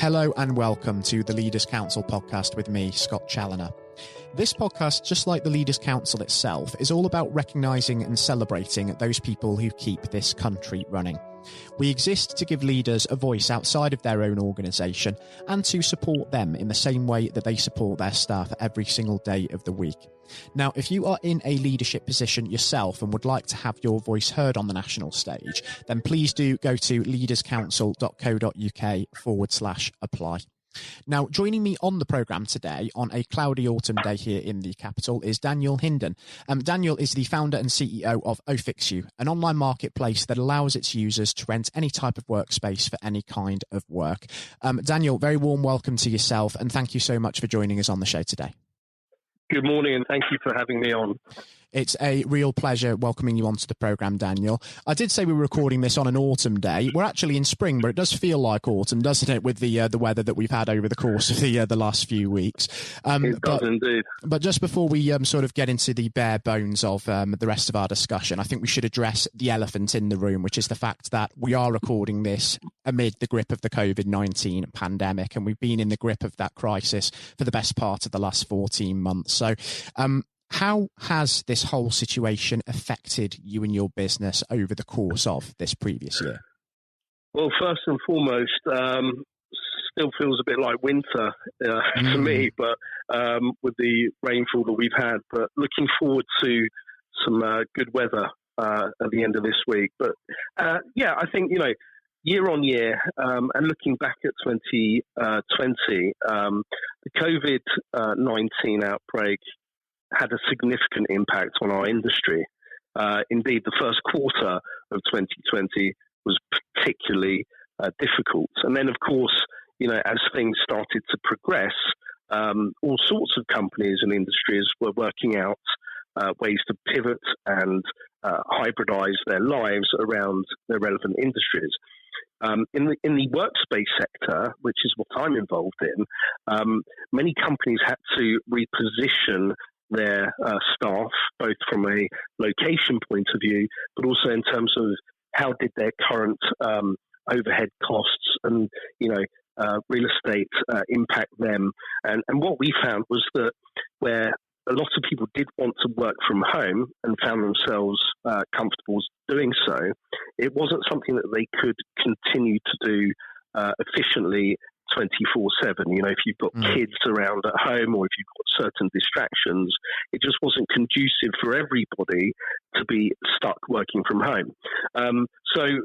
Hello and welcome to the Leaders Council podcast with me, Scott Challoner. This podcast, just like the Leaders Council itself, is all about recognising and celebrating those people who keep this country running. We exist to give leaders a voice outside of their own organisation and to support them in the same way that they support their staff every single day of the week. Now, if you are in a leadership position yourself and would like to have your voice heard on the national stage, then please do go to leaderscouncil.co.uk/apply. Now, joining me on the programme today on a cloudy autumn day here in the capital is Daniel Hinden. Daniel is the founder and CEO of Ofixu, an online marketplace that allows its users to rent any type of workspace for any kind of work. Daniel, very warm welcome to yourself and thank you so much for joining us on the show today. Good morning and thank you for having me on. It's a real pleasure welcoming you onto the programme, Daniel. I did say we were recording this on an autumn day. We're actually in spring, but it does feel like autumn, doesn't it, with the weather that we've had over the course of the last few weeks. It does indeed. But just before we sort of get into the bare bones of the rest of our discussion, I think we should address the elephant in the room, which is the fact that we are recording this amid the grip of the COVID-19 pandemic, and we've been in the grip of that crisis for the best part of the last 14 months. So, how has this whole situation affected you and your business over the course of this previous year? Well, first and foremost, still feels a bit like winter to me, but with the rainfall that we've had. But looking forward to some good weather at the end of this week. But yeah, I think, year on year, and looking back at 2020, the COVID-19 outbreak had a significant impact on our industry. Indeed, the first quarter of 2020 was particularly difficult. And then, of course, as things started to progress, all sorts of companies and industries were working out ways to pivot and hybridize their lives around their relevant industries. In the workspace sector, which is what I'm involved in, many companies had to reposition their staff, both from a location point of view, but also in terms of how did their current overhead costs and real estate impact them. And what we found was that where a lot of people did want to work from home and found themselves comfortable doing so, it wasn't something that they could continue to do efficiently 24/7. If you've got kids around at home or if you've got certain distractions, it just wasn't conducive for everybody to be stuck working from home. So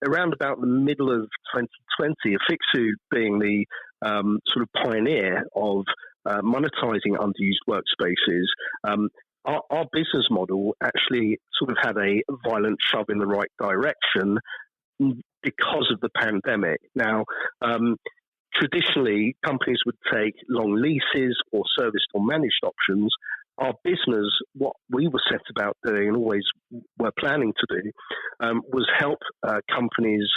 around about the middle of 2020, Ofixu being the sort of pioneer of monetizing underused workspaces, our business model actually sort of had a violent shove in the right direction because of the pandemic. Now, traditionally, companies would take long leases or serviced or managed options. Our business, what we were set about doing and always were planning to do, was help companies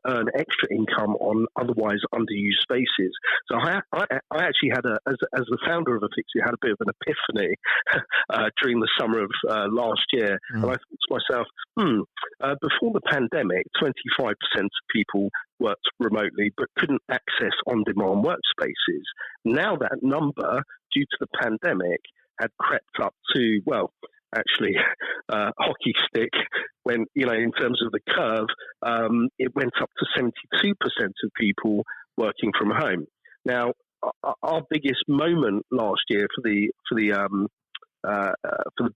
earn extra income on otherwise underused spaces. So I actually had, as the founder of Ofixu, had a bit of an epiphany during the summer of last year. And I thought to myself, before the pandemic, 25% of people worked remotely but couldn't access on-demand workspaces. Now that number, due to the pandemic, had crept up to, hockey stick when, in terms of the curve, it went up to 72% of people working from home. Now, our biggest moment last year for the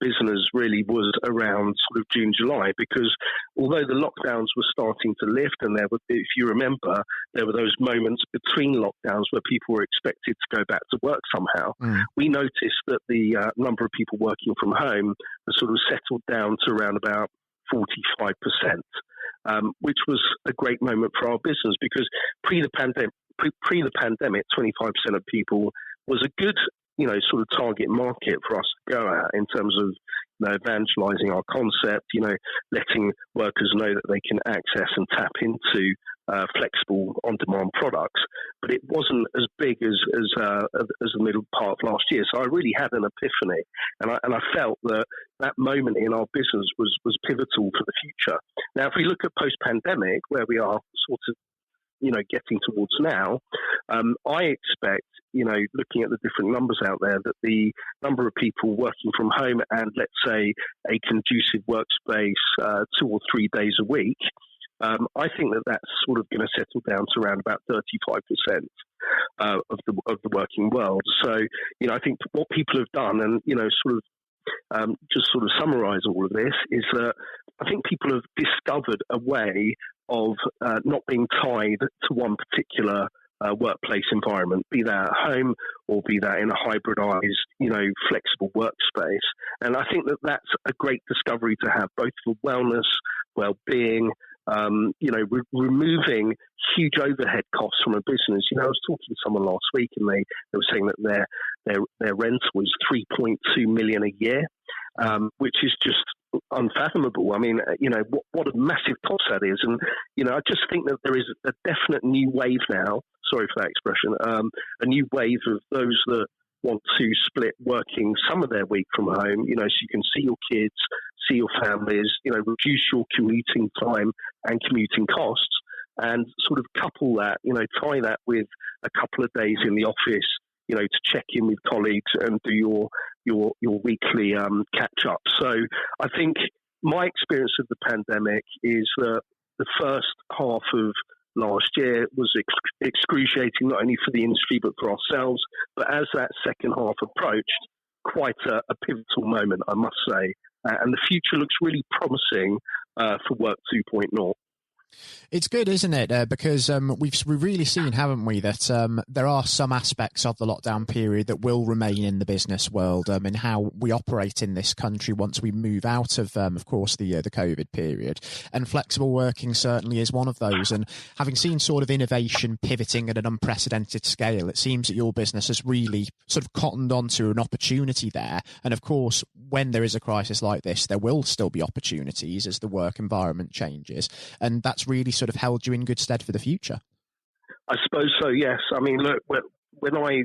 business really was around sort of June, July, because although the lockdowns were starting to lift, and if you remember, there were those moments between lockdowns where people were expected to go back to work somehow, we noticed that the number of people working from home has sort of settled down to around about 45%, which was a great moment for our business because pre the pandemic, 25% of people was a good sort of target market for us to go at in terms of evangelizing our concept, letting workers know that they can access and tap into flexible on-demand products. But it wasn't as big as the middle part of last year. So I really had an epiphany, and I felt that moment in our business was pivotal for the future. Now, if we look at post-pandemic, where we are sort of getting towards now, I expect, looking at the different numbers out there, that the number of people working from home and, let's say, a conducive workspace 2 or 3 days a week, I think that that's sort of going to settle down to around about 35% of the working world. So, I think what people have done, and just sort of summarise all of this, is that I think people have discovered a way of not being tied to one particular workplace environment, be that at home or be that in a hybridised, flexible workspace. And I think that that's a great discovery to have, both for wellness, well-being, removing huge overhead costs from a business. I was talking to someone last week, and they were saying that their rental was $3.2 million a year, which is just unfathomable. I mean, what a massive cost that is. And, I just think that there is a definite new wave now, sorry for that expression, a new wave of those that want to split working some of their week from home, so you can see your kids, see your families, reduce your commuting time and commuting costs, and sort of couple that, tie that with a couple of days in the office, to check in with colleagues and do your weekly catch up. So I think my experience of the pandemic is that the first half of last year was excruciating, not only for the industry but for ourselves. But as that second half approached, quite a pivotal moment, I must say. And the future looks really promising for Work 2.0. It's good, isn't it? Because we've really seen, haven't we, that there are some aspects of the lockdown period that will remain in the business world, and how we operate in this country once we move out of course, the COVID period. And flexible working certainly is one of those. And having seen sort of innovation pivoting at an unprecedented scale, it seems that your business has really sort of cottoned onto an opportunity there. And of course, when there is a crisis like this, there will still be opportunities as the work environment changes. And that's really sort of held you in good stead for the future. I suppose so, yes. I mean, look, when I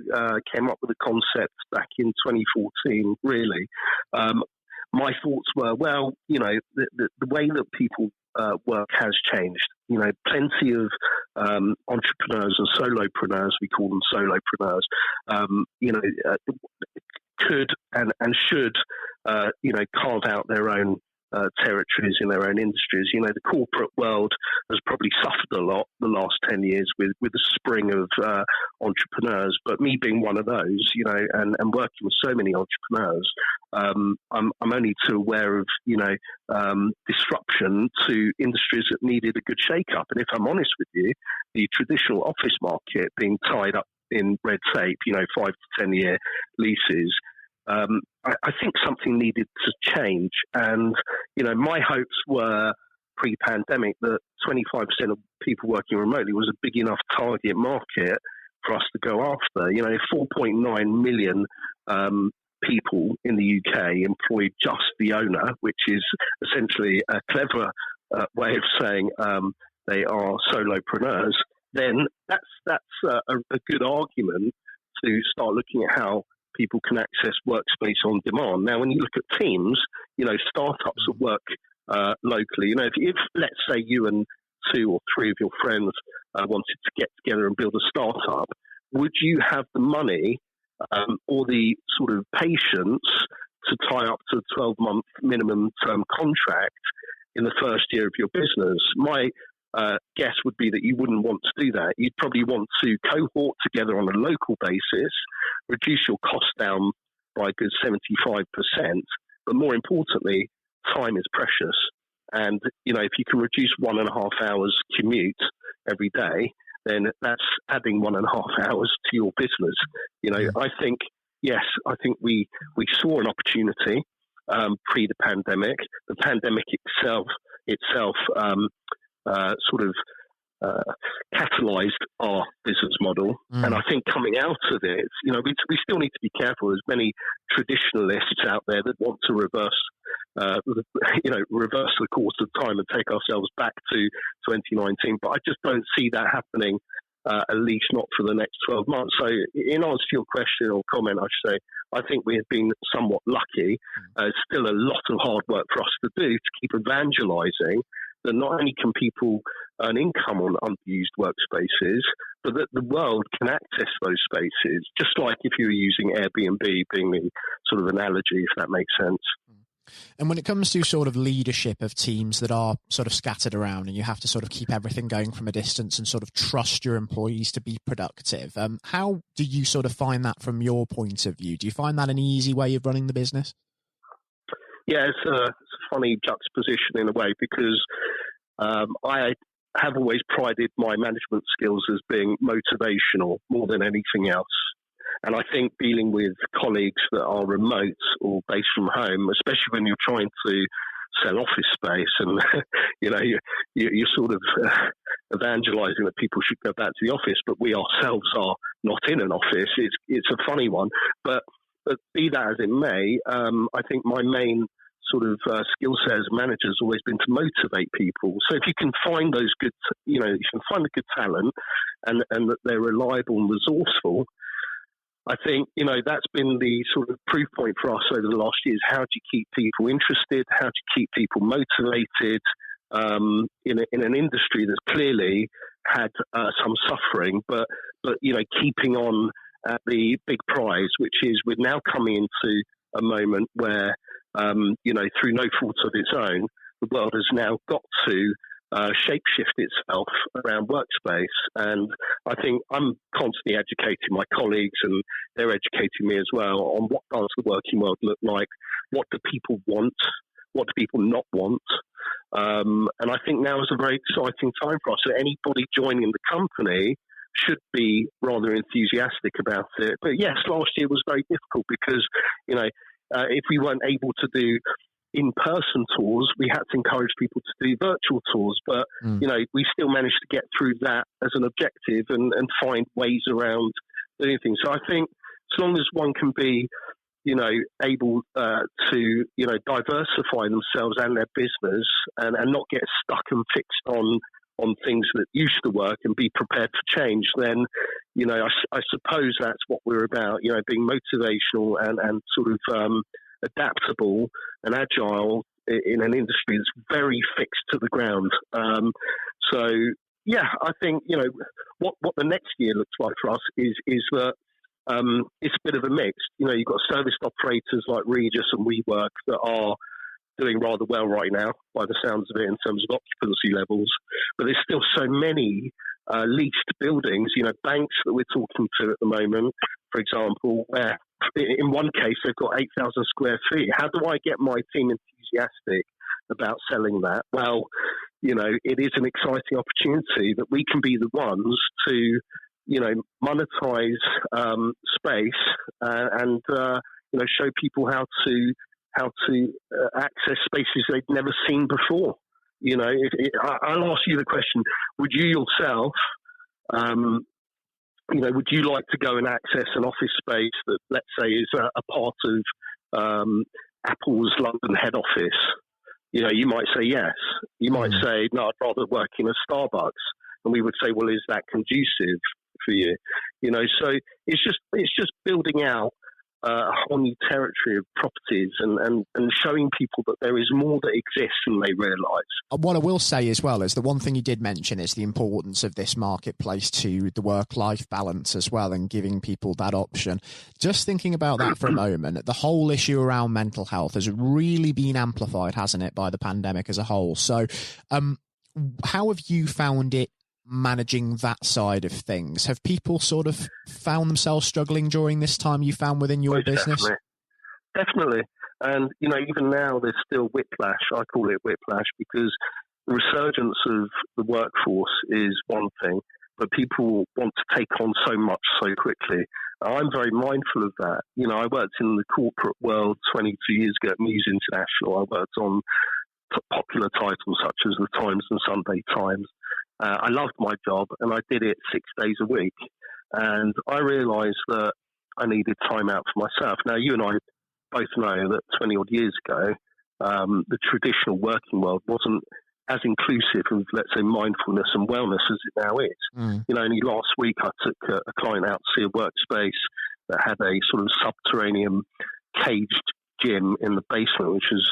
came up with the concept back in 2014, really, my thoughts were, well, the way that people work has changed. Plenty of entrepreneurs and solopreneurs, we call them solopreneurs, could and should, carve out their own territories in their own industries. The corporate world has probably suffered a lot the last 10 years with the spring of entrepreneurs. But me being one of those, and working with so many entrepreneurs, I'm only too aware of, disruption to industries that needed a good shake-up. And if I'm honest with you, the traditional office market being tied up in red tape, 5 to 10 year leases, I think something needed to change. And, my hopes were pre-pandemic that 25% of people working remotely was a big enough target market for us to go after. 4.9 million people in the UK employ just the owner, which is essentially a clever way of saying they are solopreneurs. Then that's a good argument to start looking at how people can access workspace on demand. Now, when you look at teams, startups that work locally, if let's say you and 2 or 3 of your friends wanted to get together and build a startup, would you have the money or the sort of patience to tie up to a 12-month minimum term contract in the first year of your business? My guess would be that you wouldn't want to do that. You'd probably want to cohort together on a local basis, reduce your costs down by a good 75%, but more importantly, time is precious. And, if you can reduce 1.5 hours commute every day, then that's adding 1.5 hours to your business. I think, yes, I think we saw an opportunity pre the pandemic. The pandemic itself catalyzed our business model. And I think coming out of it, we still need to be careful. There's many traditionalists out there that want to reverse the course of time and take ourselves back to 2019. But I just don't see that happening, at least not for the next 12 months. So in answer to your question or comment, I should say, I think we have been somewhat lucky. It's still a lot of hard work for us to do to keep evangelizing that not only can people earn income on unused workspaces, but that the world can access those spaces, just like if you were using Airbnb being the sort of analogy, if that makes sense. And when it comes to sort of leadership of teams that are sort of scattered around and you have to sort of keep everything going from a distance and sort of trust your employees to be productive, how do you sort of find that from your point of view? Do you find that an easy way of running the business? Yeah, it's a funny juxtaposition in a way, because I have always prided my management skills as being motivational more than anything else. And I think dealing with colleagues that are remote or based from home, especially when you're trying to sell office space and, you're sort of evangelizing that people should go back to the office, but we ourselves are not in an office. It's a funny one. But be that as it may, I think my main sort of skill set as a manager has always been to motivate people. So if you can find those good, you can find the good talent and that they're reliable and resourceful, I think, that's been the sort of proof point for us over the last years. How do you keep people interested? How do you keep people motivated in an industry that's clearly had some suffering, but keeping on at the big prize, which is we're now coming into a moment where, through no fault of its own, the world has now got to shapeshift itself around workspace. And I think I'm constantly educating my colleagues, and they're educating me as well, on what does the working world look like, what do people want, what do people not want. And I think now is a very exciting time for us. So anybody joining the company should be rather enthusiastic about it. But yes, last year was very difficult because, if we weren't able to do in-person tours, we had to encourage people to do virtual tours. But, we still managed to get through that as an objective and find ways around doing things. So I think as long as one can be, able to, diversify themselves and their business and not get stuck and fixed on things that used to work and be prepared for change, then, I suppose that's what we're about, being motivational and sort of adaptable and agile in an industry that's very fixed to the ground. I think, what the next year looks like for us is that it's a bit of a mix. You've got service operators like Regis and WeWork that are doing rather well right now, by the sounds of it, in terms of occupancy levels. But there's still so many leased buildings, banks that we're talking to at the moment, for example, where in one case they've got 8,000 square feet. How do I get my team enthusiastic about selling that? Well, it is an exciting opportunity that we can be the ones to, monetize space and show people how to access spaces they've never seen before. I'll ask you the question: would you yourself, would you like to go and access an office space that, let's say, is a part of Apple's London head office? You might say yes. You might say, no, I'd rather work in a Starbucks. And we would say, well, is that conducive for you? So it's just building out a whole new territory of properties and showing people that there is more that exists than they realise. What I will say as well is the one thing you did mention is the importance of this marketplace to the work-life balance as well, and giving people that option. Just thinking about that for a moment, the whole issue around mental health has really been amplified, hasn't it, by the pandemic as a whole. So how have you found it managing that side of things? Have people sort of found themselves struggling during this time, you found, within your business? Definitely. And, even now there's still whiplash. I call it whiplash because the resurgence of the workforce is one thing, but people want to take on so much so quickly. I'm very mindful of that. I worked in the corporate world 22 years ago at News International. I worked on popular titles such as the Times and Sunday Times. I loved my job and I did it 6 days a week. And I realised that I needed time out for myself. Now, you and I both know that 20 odd years ago, the traditional working world wasn't as inclusive of, let's say, mindfulness and wellness as it now is. Only last week I took a client out to see a workspace that had a sort of subterranean caged gym in the basement, which is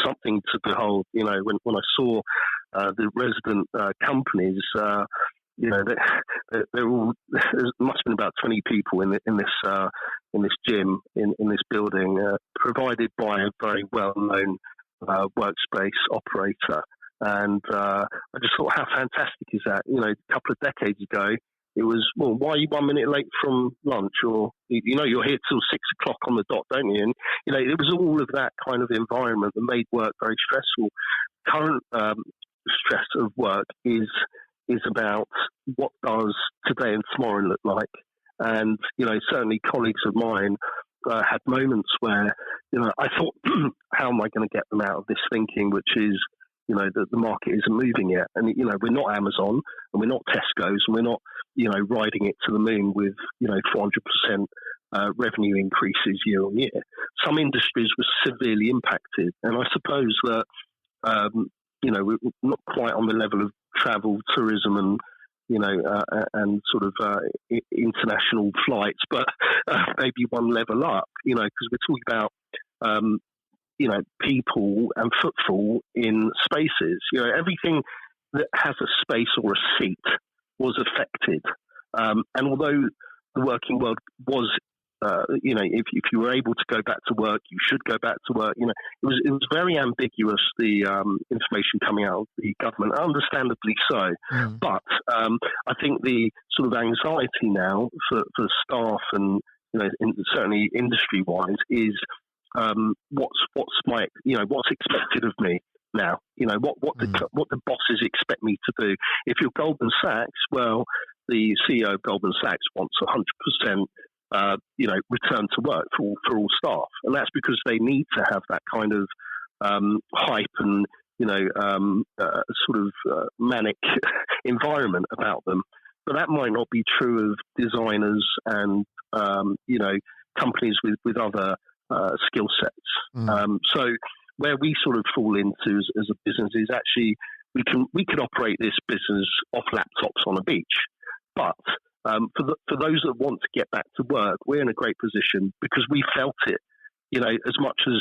something to behold. When I saw the resident companies, they're all. There must have been about 20 people in this gym in this building, provided by a very well-known workspace operator. And I just thought, how fantastic is that? A couple of decades ago, it was, well, why are you 1 minute late from lunch? Or, you're here till 6 o'clock on the dot, don't you? And, it was all of that kind of environment that made work very stressful. Current stress of work is about what does today and tomorrow look like. And, certainly colleagues of mine had moments where, I thought, how am I going to get them out of this thinking, which is, the market isn't moving yet. And, we're not Amazon and we're not Tesco's and we're not, riding it to the moon with, 400% revenue increases year on year. Some industries were severely impacted. And I suppose that, we're not quite on the level of travel, tourism and, and sort of international flights, but maybe one level up, because we're talking about, people and footfall in spaces. Everything that has a space or a seat was affected. And although the working world was, if you were able to go back to work, you should go back to work. It was very ambiguous, the information coming out of the government, understandably so. Mm. But I think the sort of anxiety now for staff and certainly industry wise is what's expected of me now. What the bosses expect me to do. If you're Goldman Sachs, well, the CEO of Goldman Sachs wants 100%. Return to work for all staff, and that's because they need to have that kind of hype and manic environment about them. But that might not be true of designers and companies with other skill sets. Mm. So where we sort of fall into as a business is actually we can operate this business off laptops on a beach, but for those that want to get back to work, we're in a great position because we felt it. As much as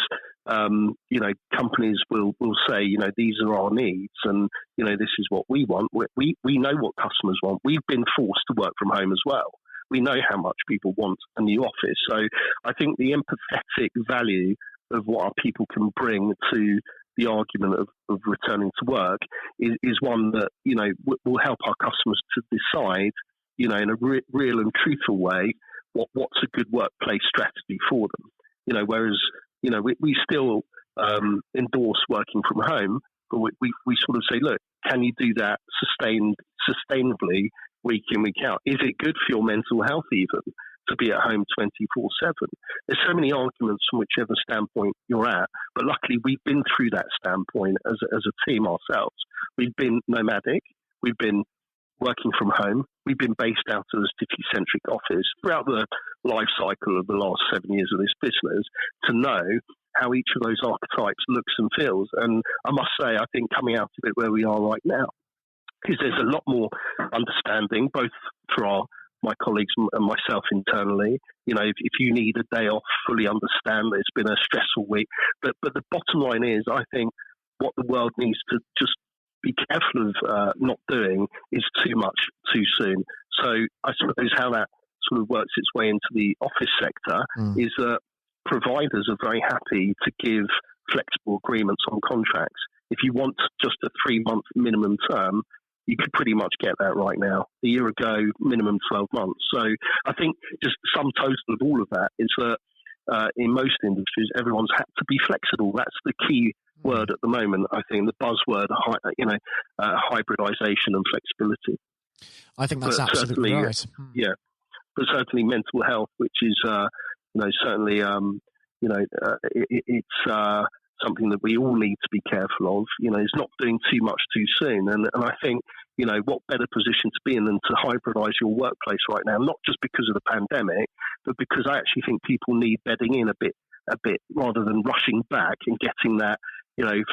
companies will say, these are our needs, and this is what we want. We know what customers want. We've been forced to work from home as well. We know how much people want a new office. So I think the empathetic value of what our people can bring to the argument of returning to work is one that will help our customers to decide, in a real and truthful way, what's a good workplace strategy for them. Whereas, we still endorse working from home, but we sort of say, look, can you do that sustainably week in, week out? Is it good for your mental health even to be at home 24/7? There's so many arguments from whichever standpoint you're at, but luckily we've been through that standpoint as a team ourselves. We've been nomadic. We've been working from home. We've been based out of a city-centric office throughout the life cycle of the last 7 years of this business to know how each of those archetypes looks and feels. And I must say, I think coming out of it where we are right now is there's a lot more understanding, both for my colleagues and myself internally. If you need a day off, fully understand that it's been a stressful week. But the bottom line is, I think what the world needs to just be careful of not doing is too much too soon. So I suppose how that sort of works its way into the office sector is that providers are very happy to give flexible agreements on contracts. If you want just a 3-month minimum term, you could pretty much get that right now. A year ago, minimum 12 months. So I think just sum total of all of that is that in most industries, everyone's had to be flexible. That's the key word at the moment, I think, the buzzword, hybridization and flexibility. I think that's absolutely right. Yeah, but certainly mental health, which is, certainly, it's something that we all need to be careful of. Is not doing too much too soon. And I think, what better position to be in than to hybridize your workplace right now, not just because of the pandemic, but because I actually think people need bedding in a bit rather than rushing back and getting that,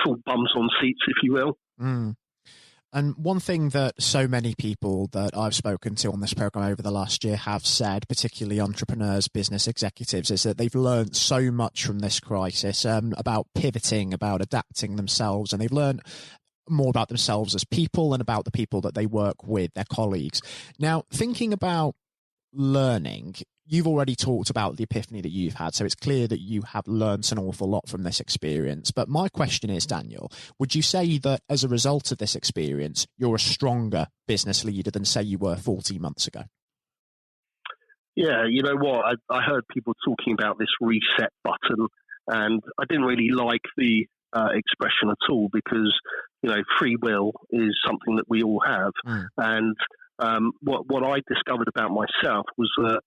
full bums on seats, if you will. Mm. And one thing that so many people that I've spoken to on this program over the last year have said, particularly entrepreneurs, business executives, is that they've learned so much from this crisis about pivoting, about adapting themselves. And they've learned more about themselves as people and about the people that they work with, their colleagues. Now, thinking about learning, you've already talked about the epiphany that you've had, so it's clear that you have learned an awful lot from this experience. But my question is, Daniel, would you say that as a result of this experience, you're a stronger business leader than, say, you were 14 months ago? Yeah, you know what? I heard people talking about this reset button, and I didn't really like the expression at all because, you know, free will is something that we all have. And what I discovered about myself was that,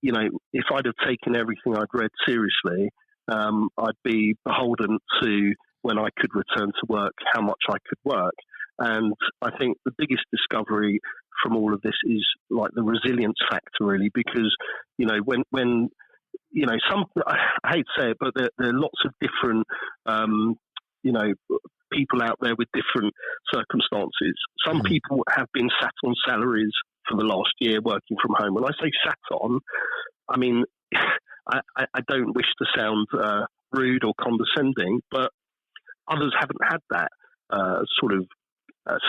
you know, if I'd have taken everything I'd read seriously, I'd be beholden to when I could return to work, how much I could work. And I think the biggest discovery from all of this is like the resilience factor, really, because, you know, when you know, I hate to say it, but there are lots of different, you know, people out there with different circumstances. Some people have been sat on salaries for the last year working from home. When I say sat on, I mean, I don't wish to sound rude or condescending, but others haven't had that sort of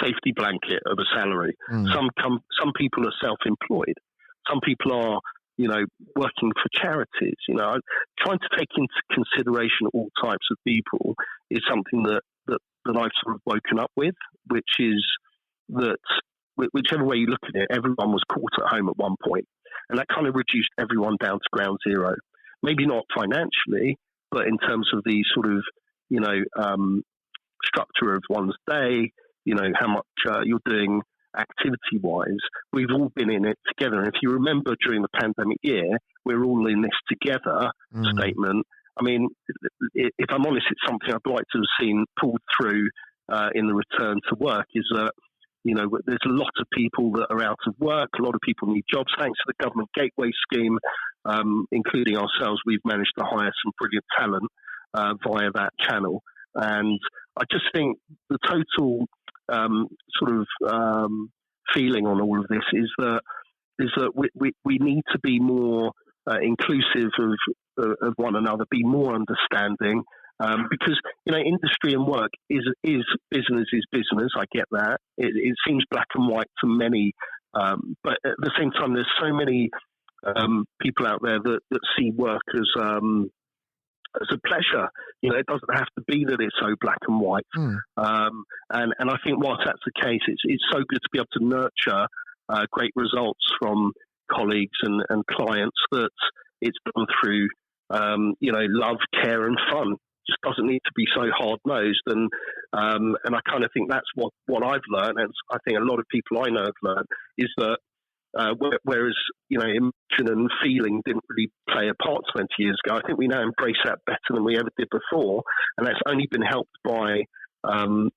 safety blanket of a salary. Some people are self-employed. Some people are, you know, working for charities. You know, trying to take into consideration all types of people is something that I've sort of woken up with, which is that whichever way you look at it, everyone was caught at home at one point, and that kind of reduced everyone down to ground zero. Maybe not financially, but in terms of the sort of, you know, structure of one's day, you know, how much you're doing activity-wise. We've all been in it together. And if you remember during the pandemic year, we're all in this together statement. I mean, if I'm honest, it's something I'd like to have seen pulled through in the return to work, is that, you know, there's a lot of people that are out of work. A lot of people need jobs. Thanks to the government gateway scheme, including ourselves, we've managed to hire some brilliant talent via that channel. And I just think the total sort of feeling on all of this is that we need to be more inclusive of one another, be more understanding, because, you know, industry and work is business is business. I get that. It seems black and white to many, but at the same time, there's so many people out there that see work as a pleasure. You know, it doesn't have to be that it's so black and white. And I think whilst that's the case, it's so good to be able to nurture great results from colleagues and clients that it's done through, you know, love, care and fun. Just doesn't need to be so hard-nosed. And I kind of think that's what I've learned, and I think a lot of people I know have learned, is that whereas, you know, emotion and feeling didn't really play a part 20 years ago, I think we now embrace that better than we ever did before. And that's only been helped by,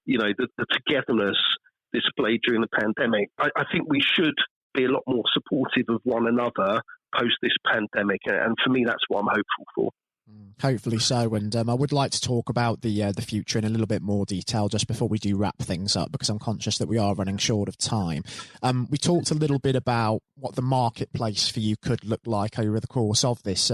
you know, the togetherness displayed during the pandemic. I think we should be a lot more supportive of one another post this pandemic. And for me, that's what I'm hopeful for. Hopefully so. And I would like to talk about the future in a little bit more detail just before we do wrap things up, because I'm conscious that we are running short of time. We talked a little bit about what the marketplace for you could look like over the course of this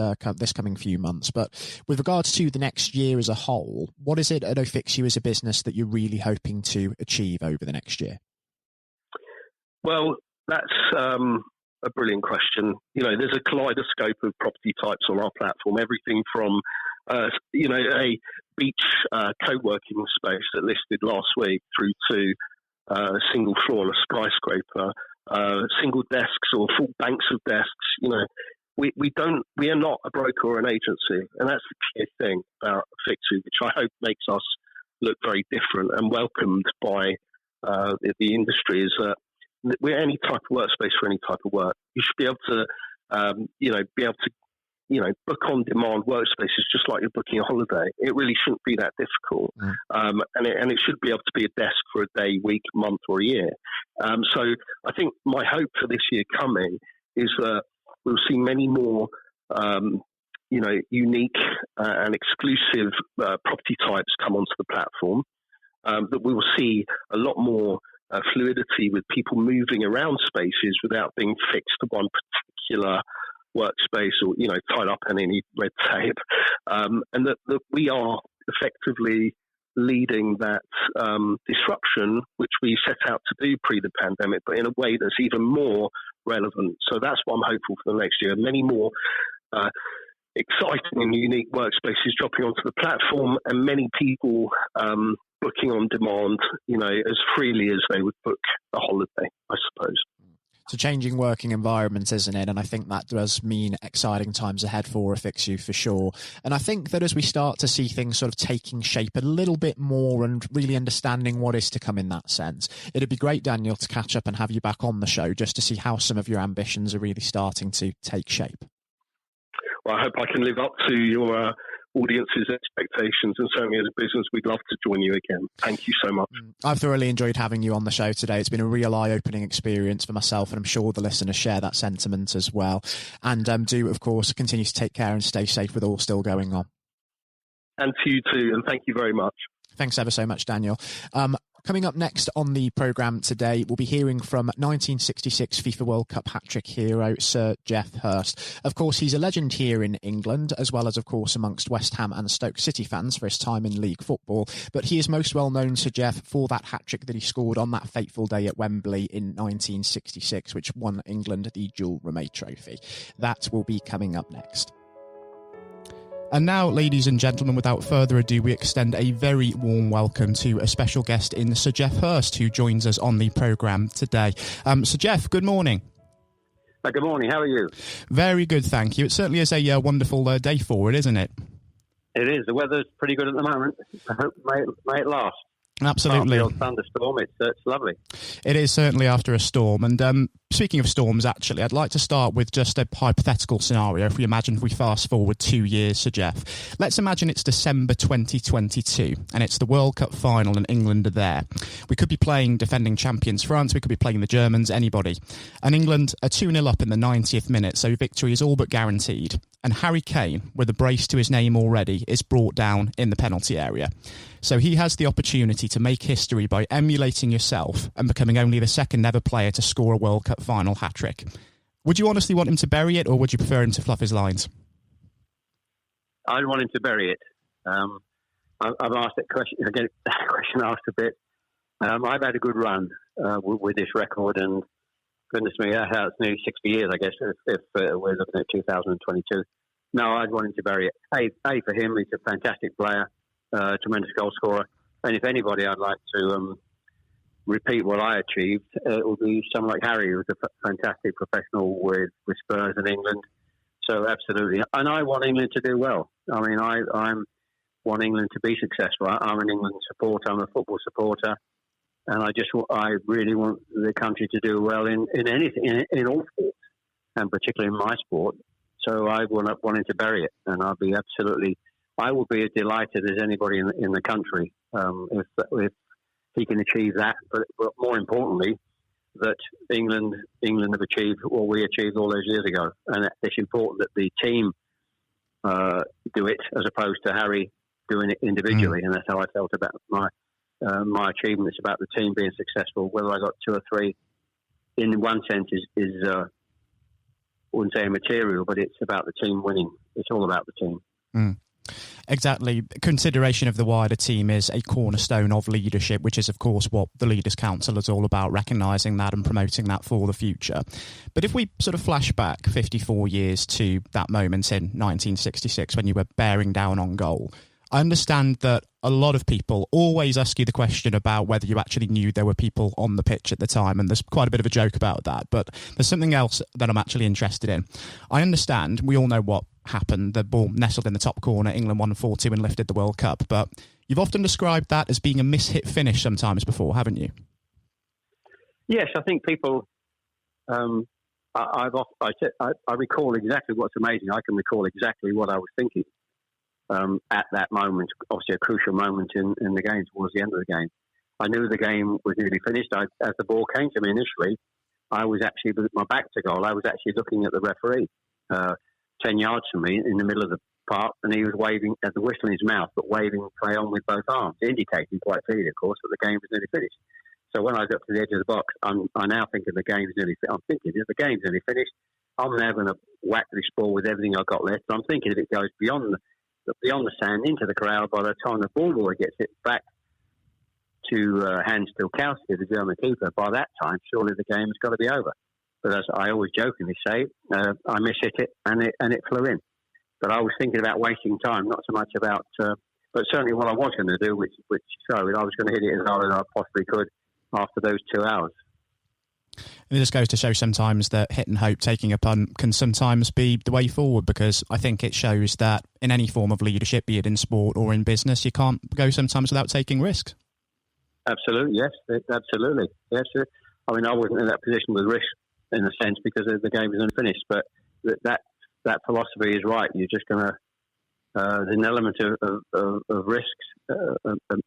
coming few months. But with regards to the next year as a whole, what is it at Ofixu as a business that you're really hoping to achieve over the next year? Well, that's a brilliant question. You know, there's a kaleidoscope of property types on our platform, everything from, you know, a beach co-working space that listed last week through to single floor, a skyscraper, single desks or full banks of desks. You know, we are not a broker or an agency, and that's the key thing about Ofixu, which I hope makes us look very different and welcomed by the industry, is that we're any type of workspace for any type of work. You should be able to, you know, book on demand workspaces just like you're booking a holiday. It really shouldn't be that difficult, and it should be able to be a desk for a day, week, month, or a year. So I think my hope for this year coming is that we'll see many more, you know, unique and exclusive property types come onto the platform. That we will see a lot more fluidity with people moving around spaces without being fixed to one particular workspace or, you know, tied up in any red tape. And that we are effectively leading that disruption, which we set out to do pre the pandemic, but in a way that's even more relevant. So that's what I'm hopeful for the next year. Many more exciting and unique workspaces dropping onto the platform, and many people booking on demand, as freely as they would book a holiday, I suppose. It's a changing working environment, isn't it? And I think that does mean exciting times ahead for Ofixu for sure. And I think that as we start to see things sort of taking shape a little bit more and really understanding what is to come in that sense, it'd be great, Daniel, to catch up and have you back on the show just to see how some of your ambitions are really starting to take shape. Well, I hope I can live up to your audience's expectations, and certainly as a business, we'd love to join you again. Thank you so much. I've thoroughly enjoyed having you on the show today. It's been a real eye-opening experience for myself, and I'm sure the listeners share that sentiment as well. And do, of course, continue to take care and stay safe with all still going on. And to you too, and thank you very much. Thanks ever so much, Daniel. Coming up next on the programme today, we'll be hearing from 1966 FIFA World Cup hat-trick hero Sir Geoff Hurst. Of course, he's a legend here in England, as well as, of course, amongst West Ham and Stoke City fans for his time in league football. But he is most well known, Sir Geoff, for that hat-trick that he scored on that fateful day at Wembley in 1966, which won England the Jules Rimet Trophy. That will be coming up next. And now, ladies and gentlemen, without further ado, we extend a very warm welcome to a special guest in Sir Geoff Hurst, who joins us on the programme today. Sir Geoff, good morning. Good morning. How are you? Very good, thank you. It certainly is a wonderful day for it, isn't it? It is. The weather's pretty good at the moment. I hope may it last. Absolutely. After a thunderstorm, it's lovely. It is certainly after a storm. And speaking of storms, actually, I'd like to start with just a hypothetical scenario. If we fast forward 2 years, Sir Geoff, let's imagine it's December 2022 and it's the World Cup final and England are there. We could be playing defending champions France, we could be playing the Germans, anybody. And England are 2-0 up in the 90th minute, so victory is all but guaranteed. And Harry Kane, with a brace to his name already, is brought down in the penalty area. So he has the opportunity to make history by emulating yourself and becoming only the second ever player to score a World Cup final hat-trick. Would you honestly want him to bury it, or would you prefer him to fluff his lines? I'd want him to bury it. I've asked that question. I get that question asked a bit. I've had a good run with this record, and goodness me, it's nearly 60 years, I guess, if we're looking at 2022. No, I'd want him to bury it. A for him, he's a fantastic player, tremendous goal scorer. And if anybody I'd like to repeat what I achieved, it would be someone like Harry, who was a fantastic professional with Spurs and England. So absolutely. And I want England to do well. I mean, I want England to be successful. I'm an England supporter. I'm a football supporter. And I really want the country to do well in anything, in all sports, and particularly in my sport. So I want him to bury it. And I will be as delighted as anybody in the country if he can achieve that. But more importantly, that England have achieved what we achieved all those years ago. And it's important that the team do it as opposed to Harry doing it individually. And that's how I felt about my achievement. It's about the team being successful. Whether I got 2 or 3, in one sense, is I wouldn't say immaterial, but it's about the team winning. It's all about the team. Mm. Exactly. Consideration of the wider team is a cornerstone of leadership, which is, of course, what the Leaders' Council is all about, recognising that and promoting that for the future. But if we sort of flash back 54 years to that moment in 1966 when you were bearing down on goal, I understand that a lot of people always ask you the question about whether you actually knew there were people on the pitch at the time, and there's quite a bit of a joke about that, but there's something else that I'm actually interested in. I understand, we all know what happened, the ball nestled in the top corner, England won 4-2 and lifted the World Cup, but you've often described that as being a mishit finish sometimes before, haven't you? Yes, I think people... I recall exactly what's amazing. I can recall exactly what I was thinking at that moment, obviously a crucial moment in the game, towards the end of the game. I knew the game was nearly finished. As the ball came to me initially, I was actually, with my back to goal, I was actually looking at the referee 10 yards from me in the middle of the park, and he was waving at the whistle in his mouth, but waving play on with both arms, indicating quite clearly, of course, that the game was nearly finished. So when I got to the edge of the box, I now think the game's nearly finished. I'm thinking, if the game's nearly finished, I'm now going to whack this ball with everything I've got left. I'm thinking if it goes beyond beyond the sand into the crowd. By the time the ball boy gets it back to Hans Stilkowski, the German keeper, by that time, surely the game has got to be over. But as I always jokingly say, I mishit it and it flew in. But I was thinking about wasting time, not so much about, but certainly what I was going to do, which showed I was going to hit it as hard as I possibly could after those 2 hours. And it just goes to show sometimes that hit and hope, taking a punt, can sometimes be the way forward, because I think it shows that in any form of leadership, be it in sport or in business, you can't go sometimes without taking risks. Absolutely, yes, absolutely. Yes. I mean, I wasn't in that position with risk in a sense because the game was unfinished, but that philosophy is right. You're just going to, there's an element of risks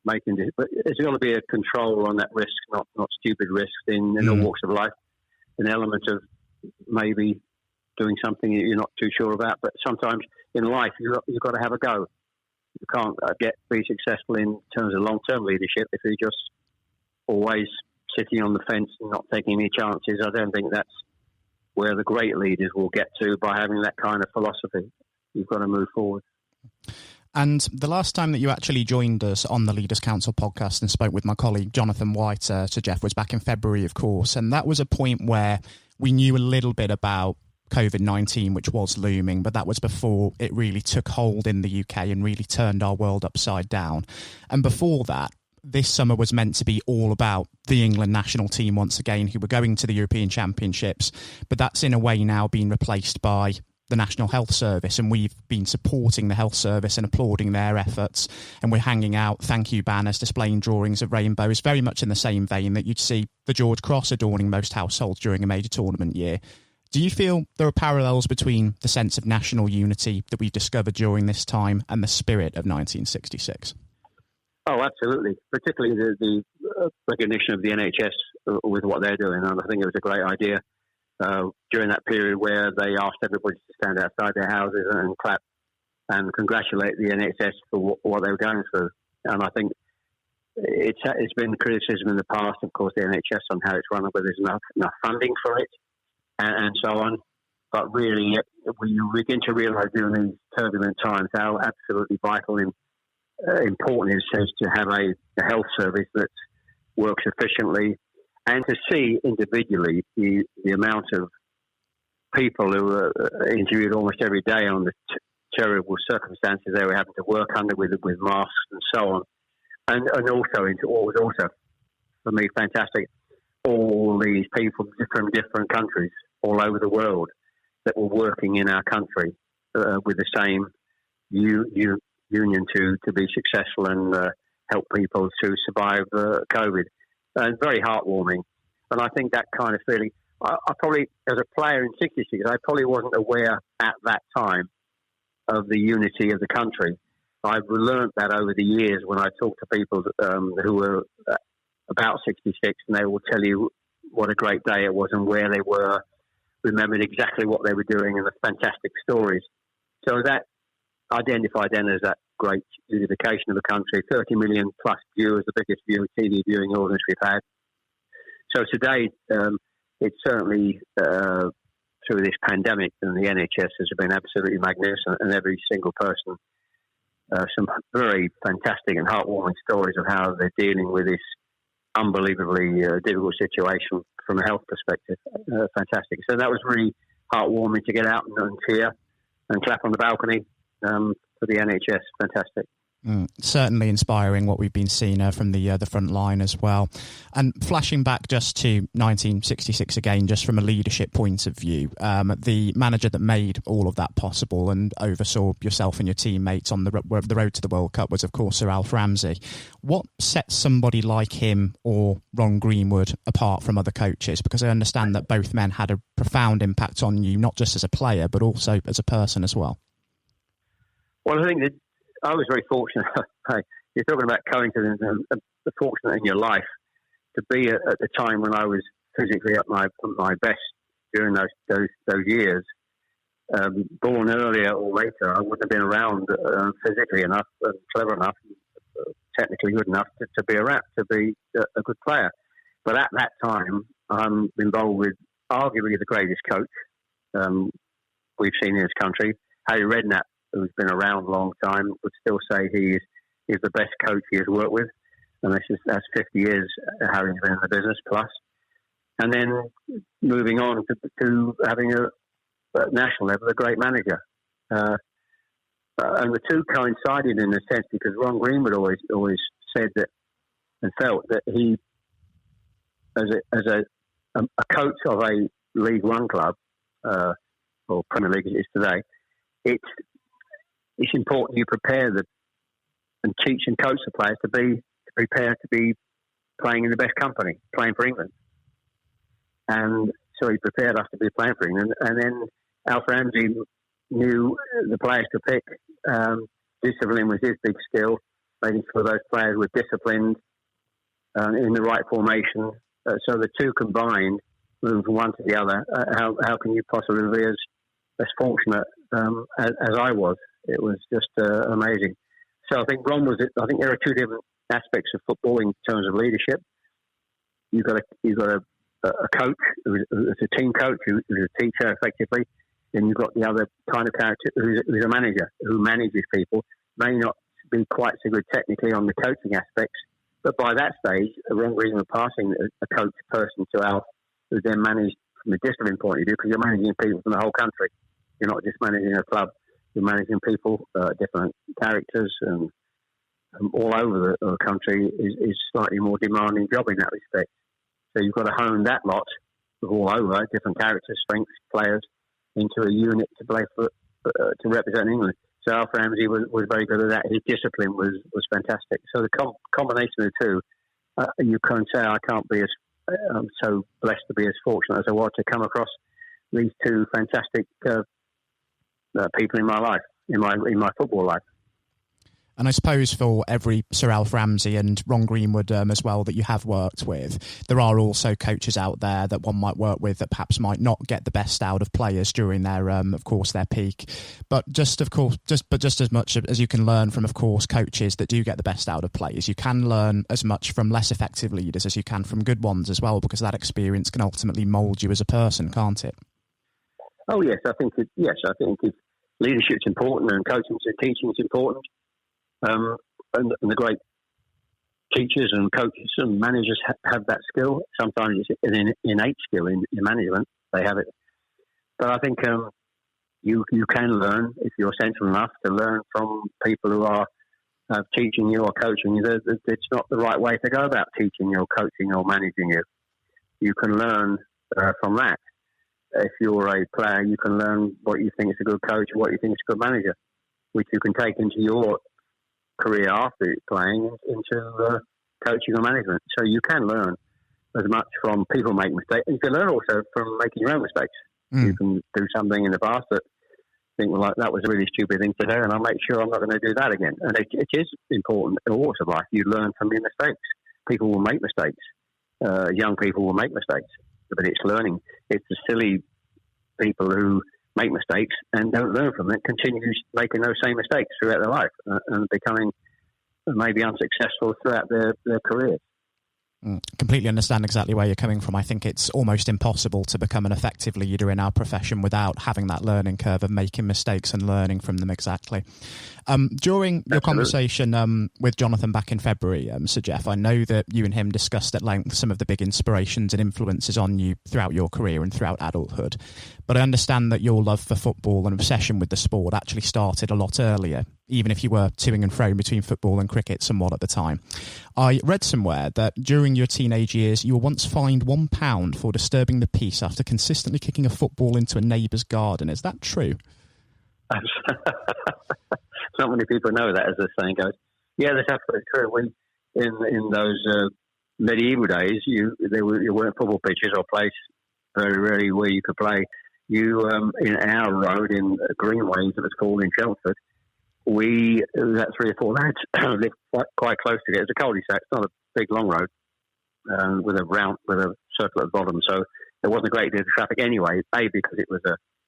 making it, but there's got to be a control on that risk, not stupid risks in all walks of life. An element of maybe doing something you're not too sure about, but sometimes in life you've got to have a go. You can't be successful in terms of long-term leadership if you're just always sitting on the fence and not taking any chances. I don't think that's where the great leaders will get to by having that kind of philosophy. You've got to move forward. And the last time that you actually joined us on the Leaders Council podcast and spoke with my colleague Jonathan White, Sir Jeff, was back in February, of course. And that was a point where we knew a little bit about COVID-19, which was looming, but that was before it really took hold in the UK and really turned our world upside down. And before that, this summer was meant to be all about the England national team once again, who were going to the European Championships. But that's in a way now been replaced by the National Health Service, and we've been supporting the health service and applauding their efforts, and we're hanging out thank you banners displaying drawings of rainbows, very much in the same vein that you'd see the George Cross adorning most households during a major tournament year. Do you feel there are parallels between the sense of national unity that we discovered during this time and the spirit of 1966? Oh, absolutely. Particularly the recognition of the NHS with what they're doing. And I think it was a great idea during that period where they asked everybody to stand outside their houses and clap and congratulate the NHS for what they were going through. And I think it's been criticism in the past, of course, the NHS on how it's run, whether there's enough funding for it and so on. But really, we begin to realise during these turbulent times how absolutely vital and important it is to have a health service that works efficiently, and to see individually the amount of people who are interviewed almost every day on the terrible circumstances they were having to work under with masks and so on, and also into what was also for me fantastic, all these people from different countries all over the world that were working in our country with the same union to be successful and help people to survive COVID. Very heartwarming. And I think that kind of feeling, I probably, as a player in 66, I probably wasn't aware at that time of the unity of the country. I've learned that over the years when I talk to people who were about 66, and they will tell you what a great day it was and where they were, remembered exactly what they were doing and the fantastic stories. So that identified then as that great unification of the country, 30 million plus viewers, the biggest TV viewing audience we've had. So today, it's certainly through this pandemic, and the NHS has been absolutely magnificent, and every single person, some very fantastic and heartwarming stories of how they're dealing with this unbelievably difficult situation from a health perspective. Fantastic. So that was really heartwarming to get out and cheer and clap on the balcony for the NHS. Fantastic. Certainly inspiring what we've been seeing from the front line as well. And flashing back just to 1966 again, just from a leadership point of view, the manager that made all of that possible and oversaw yourself and your teammates on the road to the World Cup was, of course, Sir Alf Ramsey. What sets somebody like him or Ron Greenwood apart from other coaches? Because I understand that both men had a profound impact on you, not just as a player, but also as a person as well. Well, I think that I was very fortunate. You're talking about coincidence and the fortunate in your life to be at the time when I was physically at my best during those years. Born earlier or later, I wouldn't have been around physically enough, clever enough, technically good enough to be around, to be a good player. But at that time, I'm involved with arguably the greatest coach we've seen in this country, Harry Redknapp. who's been around a long time, would still say he is the best coach he has worked with. And that's 50 years having been in the business plus. And then moving on to having at national level, a great manager. And the two coincided in a sense because Ron Greenwood always said that and felt that he, as a coach of a League One club, or Premier League as it is today, it's important you prepare and teach and coach the players to be prepared to be playing in the best company, playing for England. And so he prepared us to be playing for England. And then Alf Ramsey knew the players to pick. Discipline was his big skill, making sure those players were disciplined in the right formation. So the two combined, moving from one to the other, how can you possibly be as fortunate as I was? It was just amazing. So I think I think there are two different aspects of football in terms of leadership. You've got a coach who's a team coach who's a teacher effectively. Then you've got the other kind of character who's a manager who manages people. May not be quite so good technically on the coaching aspects, but by that stage, Ron Greenwood passing a coach person to Alf, who then managed from a discipline point of view, because you're managing people from the whole country. You're not just managing a club. You're managing people, different characters, and all over the country is slightly more demanding job in that respect. So you've got to hone that lot of all over, different characters, strengths, players, into a unit to play for to represent England. So Alf Ramsey was very good at that. His discipline was fantastic. So the combination of the two, you can't say I can't be I'm so blessed to be as fortunate as I was to come across these two fantastic people in my life, in my football life. And I suppose for every Sir Alf Ramsey and Ron Greenwood as well that you have worked with, there are also coaches out there that one might work with that perhaps might not get the best out of players during their, of course, their peak. But just as much as you can learn from, of course, coaches that do get the best out of players, you can learn as much from less effective leaders as you can from good ones as well, because that experience can ultimately mould you as a person, can't it? Oh yes, I think leadership's important and coaching and teaching is important. And the great teachers and coaches and managers have that skill. Sometimes it's an innate skill in management. They have it. But I think you can learn, if you're sensible enough, to learn from people who are teaching you or coaching you. It's not the right way to go about teaching you or coaching or managing you. You can learn from that. If you're a player, you can learn what you think is a good coach or what you think is a good manager, which you can take into your career after playing into coaching or management. So you can learn as much from people make mistakes. You can learn also from making your own mistakes. You can do something in the past that think, well, that was a really stupid thing to do, and I'll make sure I'm not going to do that again. And it is important in all sorts of life. You learn from your mistakes. People will make mistakes. Young people will make mistakes. But it's learning. It's the silly people who make mistakes and don't learn from it, continues making those same mistakes throughout their life and becoming maybe unsuccessful throughout their careers. Completely understand exactly where you're coming from. I think it's almost impossible to become an effective leader in our profession without having that learning curve of making mistakes and learning from them exactly. During your conversation with Jonathan back in February, Sir Jeff, I know that you and him discussed at length some of the big inspirations and influences on you throughout your career and throughout adulthood. But I understand that your love for football and obsession with the sport actually started a lot earlier, even if you were toing and fro between football and cricket somewhat at the time. I read somewhere that during your teenage years, you were once fined £1 for disturbing the peace after consistently kicking a football into a neighbour's garden. Is that true? Not many people know that, as the saying goes. Yeah, that's absolutely true. In those medieval days, there weren't football pitches or place very rarely where you could play. In our road in Greenways, it was called in Chelmsford, that 3 or 4 lads lived quite close to it. It's a cul-de-sac. It's not a big long road with a circle at the bottom. So there wasn't a great deal of traffic anyway. A, because it was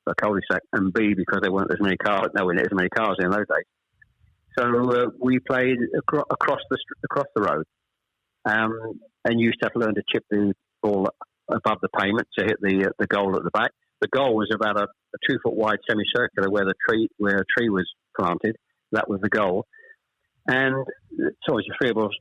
a cul-de-sac, and B, because there weren't as many cars. No, there weren't as many cars in those days. So we played across the road, and you used to have to learn to chip the ball above the pavement to hit the goal at the back. The goal was about a 2 foot wide semicircular where a tree was planted. That was the goal. And so obviously 3 of us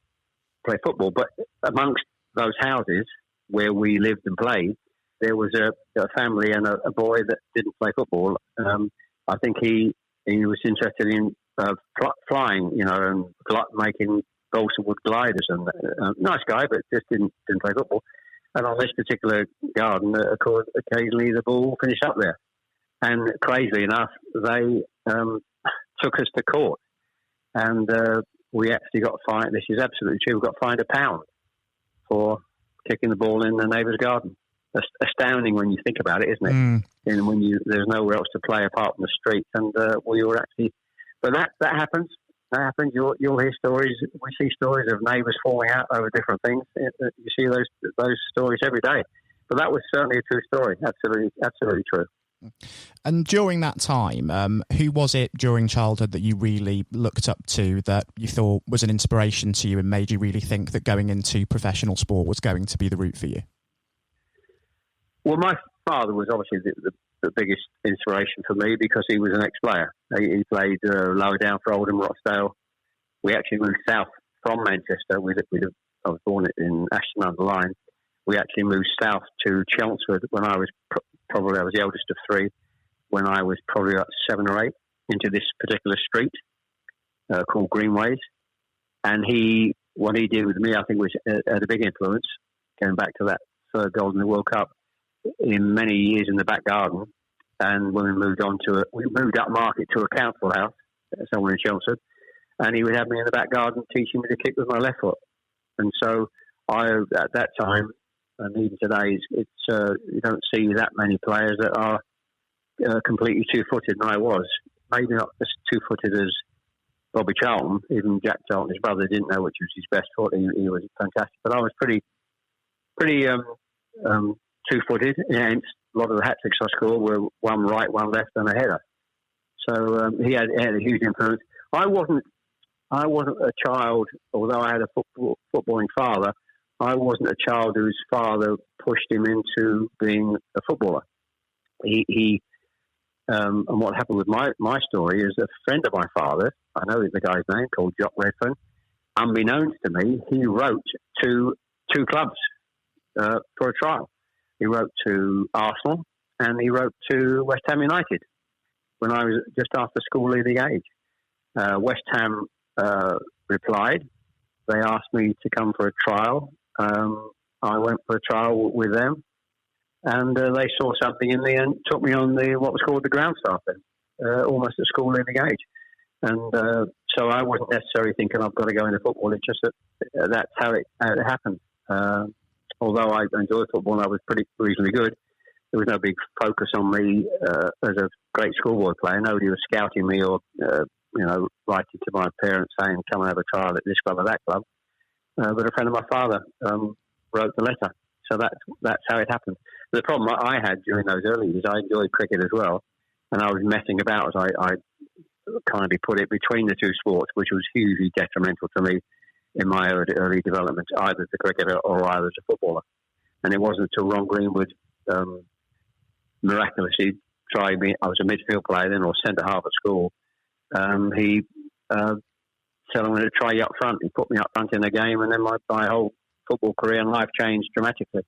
play football, but amongst those houses where we lived and played, there was a family and a boy that didn't play football. I think he was interested in flying, and making balsa wood gliders. And nice guy, but just didn't play football. And on this particular garden, of course, occasionally the ball finished up there. And crazily enough, they took us to court, and we actually got fined. This is absolutely true. We got fined £1 for kicking the ball in the neighbour's garden. Astounding when you think about it, isn't it? And when there's nowhere else to play apart from the street, and we were actually. But that happens. That happens. You'll hear stories. We see stories of neighbours falling out over different things. You see those stories every day. But that was certainly a true story. Absolutely true. And during that time, who was it during childhood that you really looked up to, that you thought was an inspiration to you and made you really think that going into professional sport was going to be the route for you? Well, my father was obviously the biggest inspiration for me because he was an ex-player. He played lower down for Oldham, Rochdale. We actually moved south from Manchester. I was born in Ashton-under-Lyne. We actually moved south to Chelmsford when I was I was the eldest of 3, when I was probably about 7 or 8, into this particular street called Greenways. And what he did with me, I think, was had a big influence, going back to that third goal in the World Cup, in many years in the back garden. And when we moved up market to a council house, somewhere in Chelmsford, and he would have me in the back garden teaching me to kick with my left foot. And so at that time, and even today, you don't see that many players that are completely two-footed, and I was. Maybe not as two-footed as Bobby Charlton. Even Jack Charlton, his brother, didn't know which was his best foot. He was fantastic. But I was pretty two-footed, and a lot of the hat-tricks I scored were one right, one left, and a header. So he had a huge influence. I wasn't a child, although I had a footballing father. I wasn't a child whose father pushed him into being a footballer. And what happened with my story is a friend of my father, I know the guy's name, called Jock Redfern, unbeknownst to me, he wrote to 2 clubs for a trial. He wrote to Arsenal and he wrote to West Ham United when I was just after school leaving age. West Ham replied. They asked me to come for a trial. I went for a trial with them, and they saw something in me and took me on what was called the ground staff then, almost at school leaving age. And so I wasn't necessarily thinking I've got to go into football. It's just that that's how it happened. Although I enjoyed football and I was reasonably good, there was no big focus on me as a great schoolboy player. Nobody was scouting me or writing to my parents saying, come and have a trial at this club or that club. But a friend of my father wrote the letter. So that's how it happened. The problem I had during those early years, I enjoyed cricket as well, and I was messing about, as I kindly put it, between the 2 sports, which was hugely detrimental to me in my early development, either as a cricketer or either as a footballer. And it wasn't until Ron Greenwood miraculously tried me. I was a midfield player then, or centre half at school. He said, I'm going to try you up front. He put me up front in a game, and then my whole football career and life changed dramatically.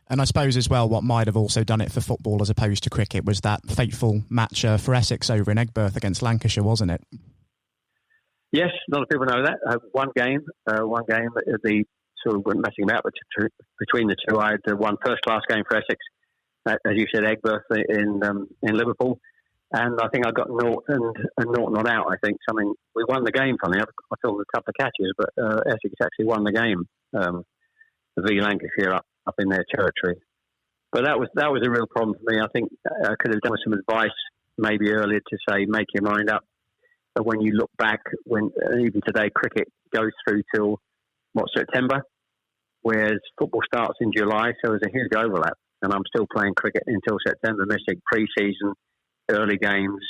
And I suppose as well, what might have also done it for football as opposed to cricket was that fateful match for Essex over in Egberth against Lancashire, wasn't it? Yes, a lot of people know that. One game, the sort of went messing about, but between the 2, I had one first-class game for Essex, as you said, Egberth in Liverpool. And I think I got 0 and 0 not out, I think. We won the game, funny enough. I filmed a couple of catches, but Essex actually won the game, v Lancashire up in their territory. But that was a real problem for me. I think I could have done with some advice maybe earlier to say, make your mind up. But when you look back, even today, cricket goes through till, September, whereas football starts in July, so there's a huge overlap. And I'm still playing cricket until September, missing pre-season, early games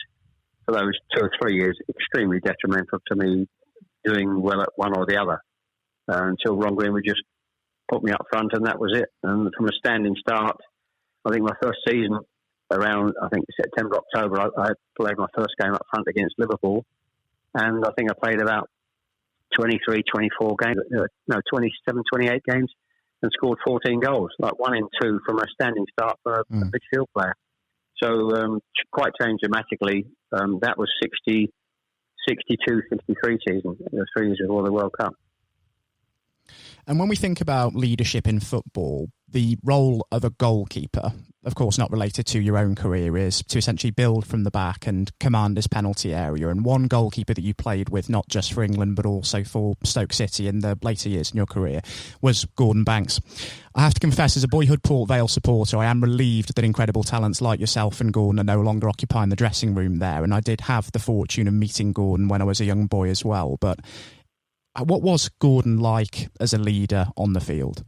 for those 2 or 3 years, extremely detrimental to me doing well at one or the other until Ron Greenwood just put me up front, and that was it. And from a standing start, I think my first season around, I think, September, October, I played my first game up front against Liverpool. And I think I played about 23, 24 games, 27, 28 games and scored 14 goals, like 1 in 2 from a standing start for a midfield player. So quite changed dramatically. That was 62, 63 season, 3 years before the World Cup. And when we think about leadership in football, the role of a goalkeeper, of course not related to your own career, is to essentially build from the back and command his penalty area. And one goalkeeper that you played with, not just for England, but also for Stoke City in the later years in your career, was Gordon Banks. I have to confess, as a boyhood Port Vale supporter, I am relieved that incredible talents like yourself and Gordon are no longer occupying the dressing room there. And I did have the fortune of meeting Gordon when I was a young boy as well. But what was Gordon like as a leader on the field?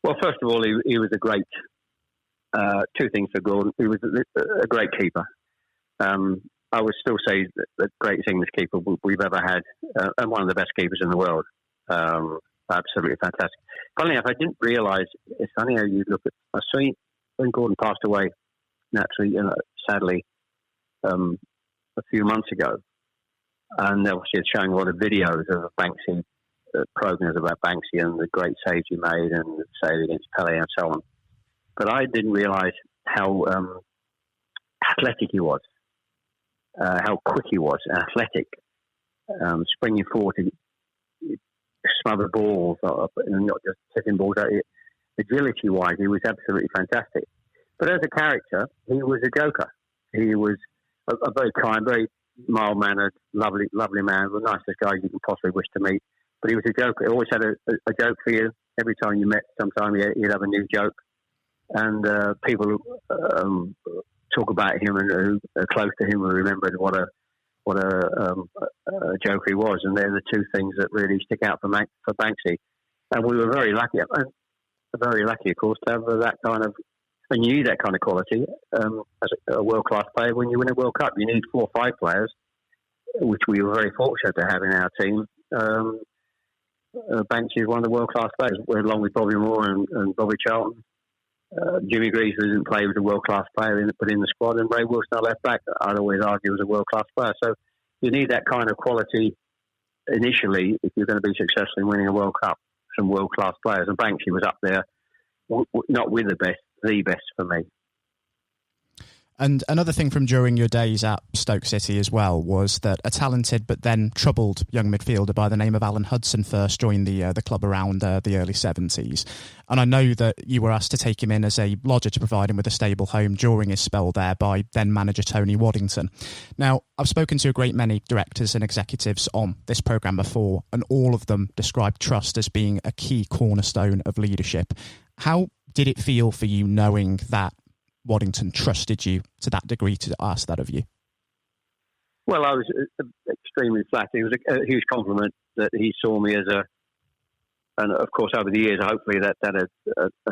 Well, first of all, he was a great, 2 things for Gordon. He was a great keeper. I would still say the greatest English keeper we've ever had, and one of the best keepers in the world. Absolutely fantastic. Funny enough, I didn't realise, it's funny how you look at, I see when Gordon passed away, naturally, sadly, a few months ago, and obviously it's showing a lot of videos of Banksy, programs about Banksy and the great saves he made and the save against Pele and so on. But I didn't realise how athletic he was, how quick he was, athletic, springing forward to smother balls, and not just hitting balls out. Agility-wise, he was absolutely fantastic. But as a character, he was a joker. He was a very kind, very mild-mannered, lovely man, the nicest guy you can possibly wish to meet. But he was a joker. He always had a joke for you. Every time you met, sometime he'd have a new joke. And people talk about him and who are close to him and remembered what a joker he was. And they're the 2 things that really stick out for Banksy. And we were very lucky, of course, to have that kind of, and you need that kind of quality as a world-class player. When you win a World Cup, you need 4 or 5 players, which we were very fortunate to have in our team. Banksy is one of the world-class players, along with Bobby Moore and Bobby Charlton. Jimmy Greaves, who didn't play, was a world-class player, put in the squad, and Ray Wilson, our left back, I'd always argue was a world-class player. So you need that kind of quality initially if you're going to be successful in winning a World Cup, some world-class players. And Banksy was up there, not with the best for me. And another thing from during your days at Stoke City as well was that a talented but then troubled young midfielder by the name of Alan Hudson first joined the club around the early 70s. And I know that you were asked to take him in as a lodger to provide him with a stable home during his spell there by then manager Tony Waddington. Now, I've spoken to a great many directors and executives on this programme before, and all of them describe trust as being a key cornerstone of leadership. How did it feel for you knowing that Waddington trusted you to that degree to ask that of you? Well, I was extremely flattered. It was a huge compliment that he saw me as and of course over the years, hopefully that has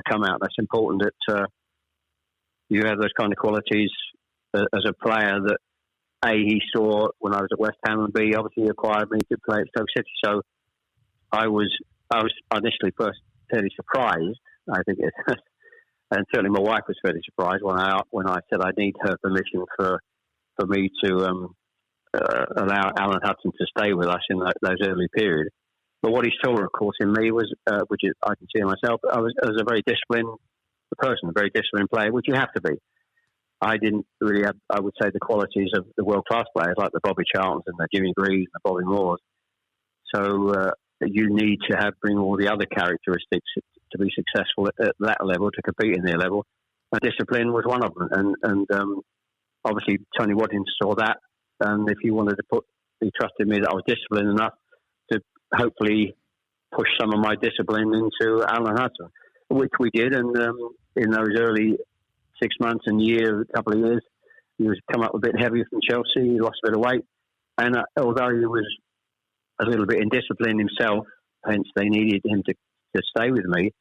come out. That's important that you have those kind of qualities as a player that A, he saw when I was at West Ham, and B, obviously he acquired me to play at Stoke City. So I was initially first fairly surprised, I think and certainly my wife was fairly surprised when I said I need her permission for me to allow Alan Hudson to stay with us in those early periods. But what he saw, of course, in me was, which is, I can see in myself, I was a very disciplined person, a very disciplined player, which you have to be. I didn't really have, I would say, the qualities of the world-class players like the Bobby Charltons and the Jimmy Greaves and the Bobby Moores. So you need to bring all the other characteristics to be successful at that level, to compete in their level. And discipline was one of them. And obviously Tony Waddington saw that. And if he wanted to he trusted me that I was disciplined enough to hopefully push some of my discipline into Alan Hudson, which we did. And in those early 6 months and couple of years, he was come up a bit heavy from Chelsea. He lost a bit of weight. And although he was a little bit indisciplined himself, hence they needed him to stay with me,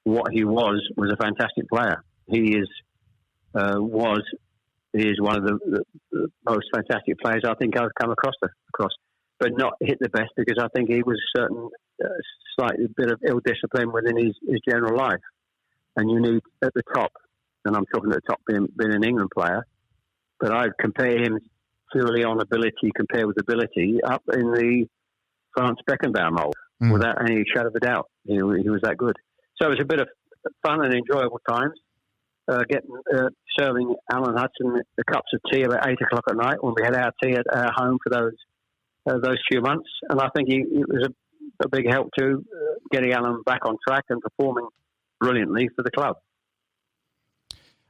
what he was a fantastic player. He is one of the most fantastic players I think I've come across, but not hit the best because I think he was slightly bit of ill discipline within his general life. And you need at the top and I'm talking at the top being an England player, but I'd compare him purely on ability, compare with ability, up in the France Beckenbauer mould, without any shadow of a doubt. He was that good. So it was a bit of fun and enjoyable times. Serving Alan Hudson the cups of tea about 8 o'clock at night when we had our tea at our home for those few months. And I think it was a big help to getting Alan back on track and performing brilliantly for the club.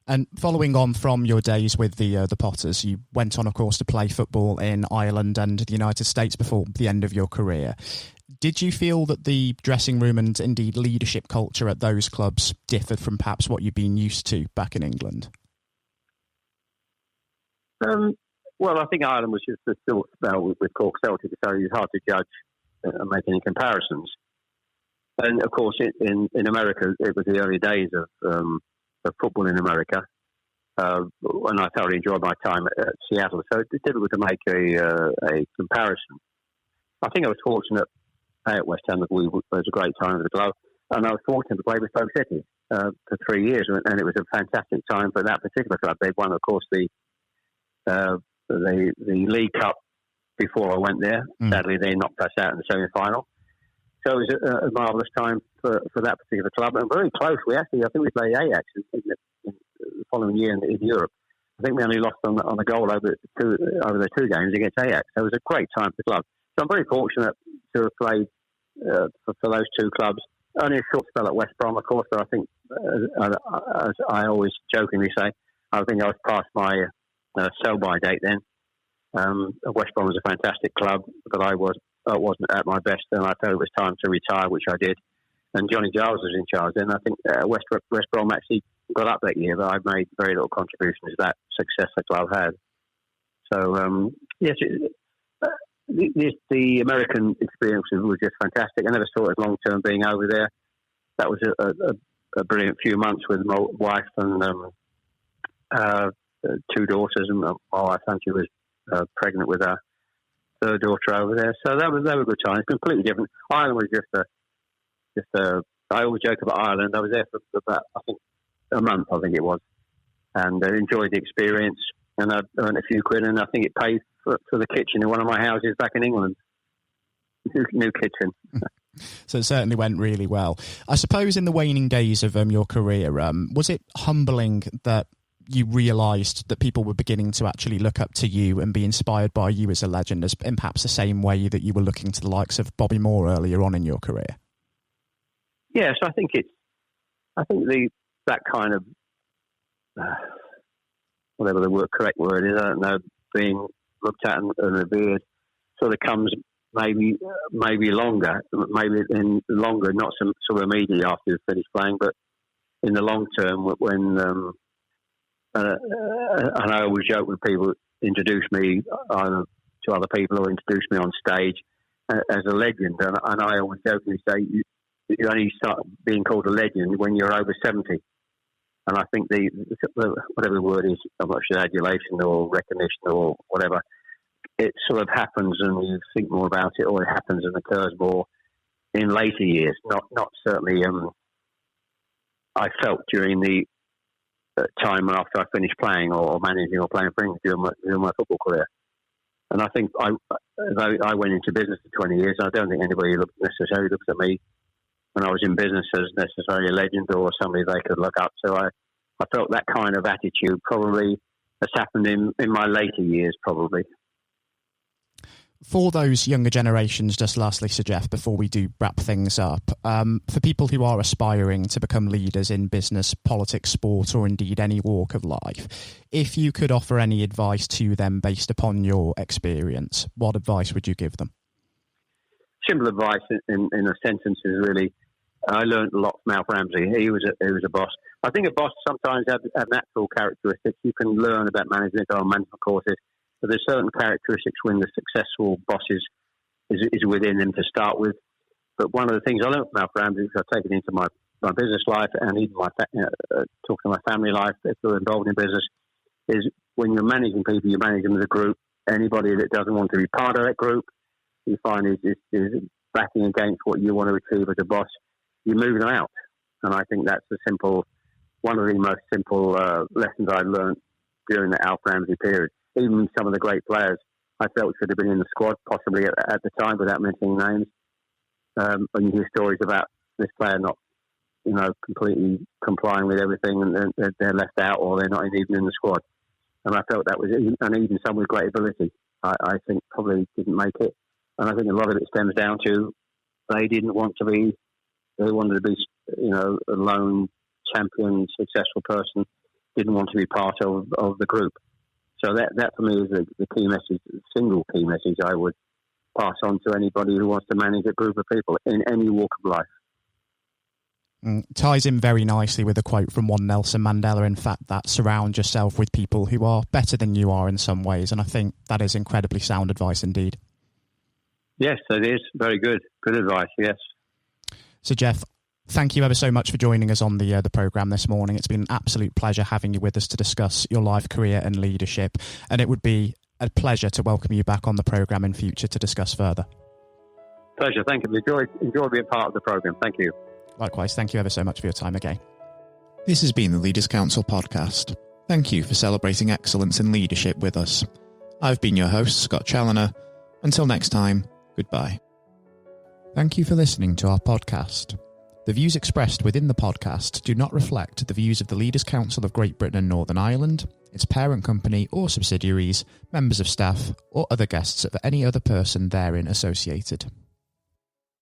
And following on from your days with the Potters, you went on, of course, to play football in Ireland and the United States before the end of your career. Did you feel that the dressing room and indeed leadership culture at those clubs differed from perhaps what you'd been used to back in England? Well, I think Ireland was just still with Cork Celtic, so it's hard to judge and make any comparisons. And of course, in America, it was the early days of football in America, and I thoroughly enjoyed my time at Seattle. So it's difficult to make a comparison. I think I was fortunate at West Ham. It was a great time for the club, and I was fortunate to play with Stoke City for 3 years, and it was a fantastic time for that particular club. They won, of course, the League Cup before I went there. Sadly, they knocked us out in the semi-final. So it was a marvellous time for that particular club, and very close. I think we played Ajax in the following year in Europe. I think we only lost on a goal over the 2 games against Ajax. So it was a great time for the club. So I'm very fortunate to have played for those 2 clubs. Only a short spell at West Brom, of course, but I think, as I always jokingly say, I think I was past my sell-by date then. West Brom was a fantastic club, but I wasn't at my best, and I felt it was time to retire, which I did. And Johnny Giles was in charge then. I think West Brom actually got up that year, but I made very little contribution to that success the club had. So, yes, the American experience was just fantastic. I never saw it as long-term being over there. That was a brilliant few months with my wife and 2 daughters, and my wife, she was pregnant with her 3rd daughter over there. So they were good times. Completely different. Ireland was just I always joke about Ireland. I was there for about, I think, a month, I think it was, and I enjoyed the experience, and I earned a few quid, and I think it paid for the kitchen in one of my houses back in England. New kitchen. So it certainly went really well. I suppose in the waning days of your career, was it humbling that you realised that people were beginning to actually look up to you and be inspired by you as a legend, as in perhaps the same way that you were looking to the likes of Bobby Moore earlier on in your career? Yes, I think that kind of whatever the correct word is, I don't know, being looked at and revered sort of comes maybe longer, not some sort of immediately after you finish playing, but in the long term when and I always joke when people introduce me either to other people or introduce me on stage as a legend, and I always jokingly say you only start being called a legend when you're over 70. And I think the whatever the word is, I'm not sure, adulation or recognition or whatever, it sort of happens and you think more about it, or it happens and occurs more in later years. Not certainly. I felt during the time after I finished playing or managing or playing for England during my football career. And I think I went into business for 20 years, and I don't think anybody necessarily looks at me when I was in business as necessarily a legend or somebody they could look up to. I felt that kind of attitude probably has happened in my later years, probably. For those younger generations, just lastly, Sir Jeff, before we do wrap things up, for people who are aspiring to become leaders in business, politics, sport, or indeed any walk of life, if you could offer any advice to them based upon your experience, what advice would you give them? Simple advice in a sentence is really, I learned a lot from Alf Ramsey. He was a boss. I think a boss sometimes have natural characteristics. You can learn about management on management courses, but there's certain characteristics when the successful boss is within them to start with. But one of the things I learned from Alf Ramsey, which I've taken into my business life and even talking to my family life, if they're involved in business, is when you're managing people, you manage them as a group. Anybody that doesn't want to be part of that group, you find is backing against what you want to achieve as a boss, you move them out. And I think that's a simple one of the most simple lessons I learned during the Alf Ramsey period. Even some of the great players I felt should have been in the squad, possibly at the time, without mentioning names. When you hear stories about this player not, completely complying with everything, and they're left out, or they're not even in the squad. And I felt that was, and even some with great ability, I think probably didn't make it. And I think a lot of it stems down to they wanted to be, a lone champion, successful person, didn't want to be part of the group. So that for me is the key message, the single key message I would pass on to anybody who wants to manage a group of people in any walk of life. Ties in very nicely with a quote from one Nelson Mandela, in fact, that surround yourself with people who are better than you are in some ways. And I think that is incredibly sound advice indeed. Yes, it is. Very good. Good advice, yes. So, Jeff, thank you ever so much for joining us on the programme this morning. It's been an absolute pleasure having you with us to discuss your life, career and leadership. And it would be a pleasure to welcome you back on the programme in future to discuss further. Pleasure. Thank you. Enjoy being part of the programme. Thank you. Likewise. Thank you ever so much for your time again. This has been the Leaders Council podcast. Thank you for celebrating excellence in leadership with us. I've been your host, Scott Challoner. Until next time, goodbye. Thank you for listening to our podcast. The views expressed within the podcast do not reflect the views of the Leaders Council of Great Britain and Northern Ireland, its parent company or subsidiaries, members of staff, or other guests of any other person therein associated.